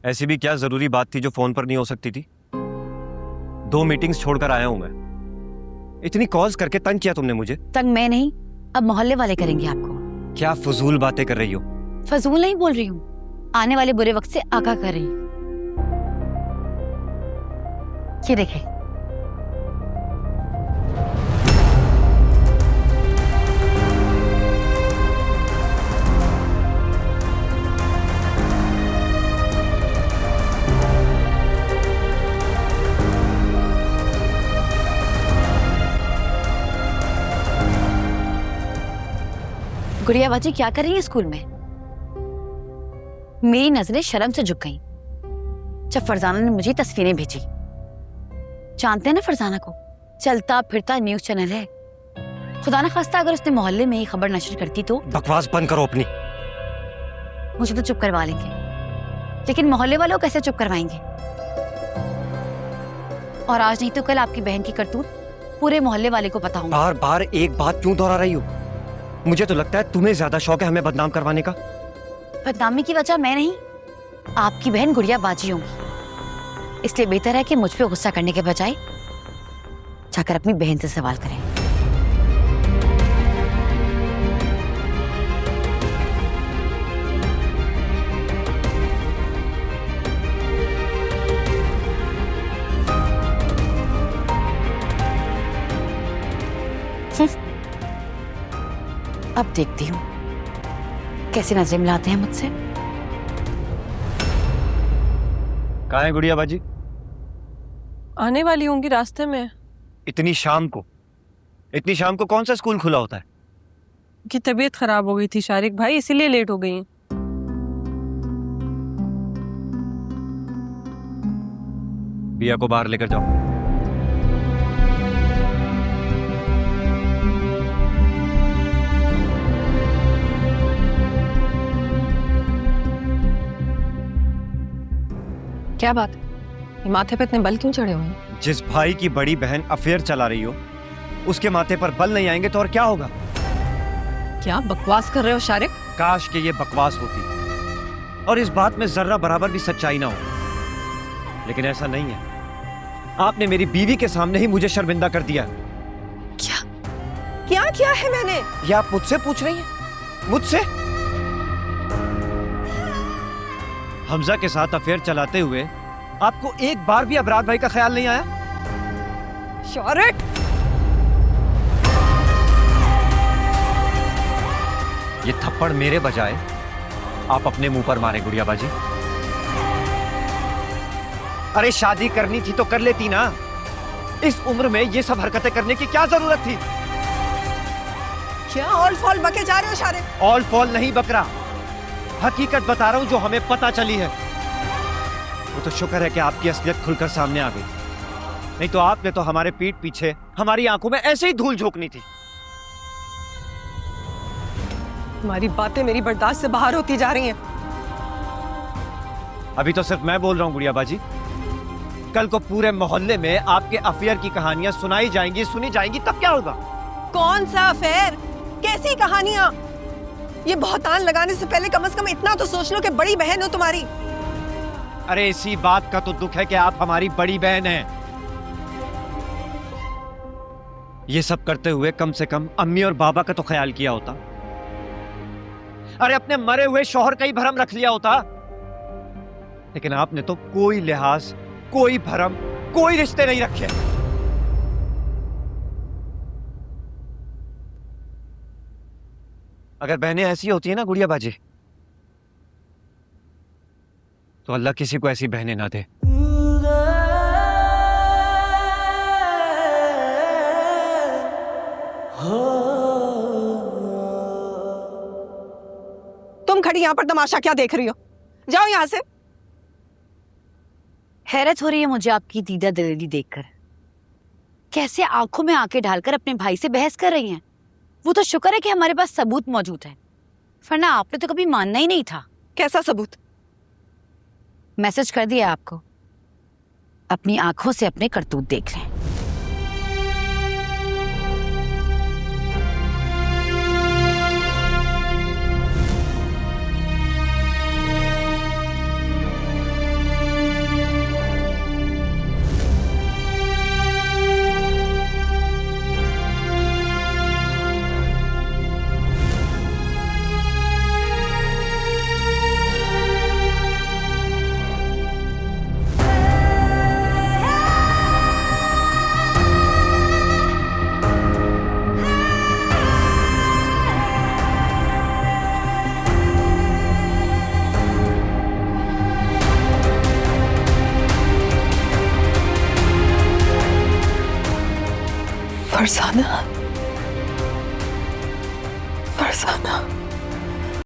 ऐसी भी क्या जरूरी बात थी जो फोन पर नहीं हो सकती थी? 2 मीटिंग्स छोड़कर आया हूं मैं। इतनी कॉल्स करके तंग किया तुमने मुझे। तंग मैं नहीं, अब मोहल्ले वाले करेंगे आपको। क्या फजूल बातें कर रही हो? फजूल नहीं बोल रही हूँ, आने वाले बुरे वक्त से आगाह कर रही हूँ। ये देखें, गुड़िया बाजी क्या कर रही है स्कूल में? मेरी नजरें शर्म से झुक गईं जब फरजाना ने मुझे तस्वीरें भेजी। जानते हैं ना फरजाना को, चलता फिरता न्यूज चैनल है। खुदा ना खास्ता अगर उसने मोहल्ले में ही खबर नशर करती तो। बकवास बंद करो अपनी। मुझे तो चुप करवा लेंगे, लेकिन मोहल्ले वालों को कैसे चुप करवाएंगे? और आज नहीं तो कल आपकी बहन की करतूत पूरे मोहल्ले वाले को पता होगा। बार बार एक बात क्यों दोहरा रही हो? मुझे तो लगता है तुम्हें ज्यादा शौक है हमें बदनाम करवाने का। बदनामी की वजह मैं नहीं, आपकीबहन गुड़िया बाजी होंगी। इसलिए बेहतर है कि मुझ पे गुस्सा करने के बजाय जाकर अपनी बहन से सवाल करें। अब देखती हूँ कैसे नजरें मिलाते हैं मुझसे। कहाँ है गुड़िया बाजी? आने वाली होंगी, रास्ते में। इतनी शाम को कौन सा स्कूल खुला होता है? की तबीयत खराब हो गई थी शारिक भाई, इसीलिए लेट हो गई। बिया को बाहर लेकर जाओ। क्या बात, ये माथे पे इतने बल क्यों चढ़े हुए हैं? जिस भाई की बड़ी बहन अफेयर चला रही हो उसके माथे पर बल नहीं आएंगे तो और क्या होगा? क्या बकवास कर रहे हो शारिक? काश कि ये बकवास होती और इस बात में जर्रा बराबर भी सच्चाई ना हो, लेकिन ऐसा नहीं है। आपने मेरी बीवी के सामने ही मुझे शर्मिंदा कर दिया। क्या क्या किया है मैंने? ये आप मुझसे पूछ रही हैं? मुझसे? हमजा के साथ अफेयर चलाते हुए आपको एक बार भी अबरार भाई का ख्याल नहीं आया? शारिक, ये थप्पड़ मेरे बजाय आप अपने मुंह पर मारे गुड़िया बाजी। अरे शादी करनी थी तो कर लेती ना। इस उम्र में ये सब हरकतें करने की क्या जरूरत थी? क्या ऑल फॉल बके जा रहे हो शारिक? ऑल फॉल नहीं बक रहा, हकीकत बता रहा हूं जो हमें पता चली है। वो तो शुक्र है कि आपकी असलियत खुलकर सामने आ गई, नहीं तो आपने तो हमारे पीठ पीछे हमारी आंखों में ऐसे ही धूल झोंकनी थी। तुम्हारी बातें मेरी बर्दाश्त से बाहर होती जा रही हैं। अभी तो सिर्फ मैं बोल रहा हूं गुड़िया बाजी, कल को पूरे मोहल्ले में आपके अफेयर की कहानियां सुनाई जाएंगी, सुनी जाएंगी, तब क्या होगा? कौन सा अफेयर? कैसी कहानियां? ये बहुतान लगाने से पहले कम से कम इतना तो सोच लो कि बड़ी बहन हो तुम्हारी। अरे इसी बात का तो दुख है कि आप हमारी बड़ी बहन हैं। ये सब करते हुए कम से कम अम्मी और बाबा का तो ख्याल किया होता। अरे अपने मरे हुए शौहर का ही भरम रख लिया होता। लेकिन आपने तो कोई लिहाज, कोई भरम, कोई रिश्ते नहीं रखे। अगर बहनें ऐसी होती है ना गुड़िया बाजी, तो अल्लाह किसी को ऐसी बहनें ना दे। तुम खड़ी यहां पर तमाशा क्या देख रही हो? जाओ यहां से। हैरत हो रही है मुझे आपकी दीदा दलेरी देखकर। कैसे आंखों में आंखें डालकर अपने भाई से बहस कर रही हैं। वो तो शुक्र है कि हमारे पास सबूत मौजूद है, वरना आपने तो कभी मानना ही नहीं था। कैसा सबूत? मैसेज कर दिया आपको, अपनी आंखों से अपने करतूत देख लें। फरजाना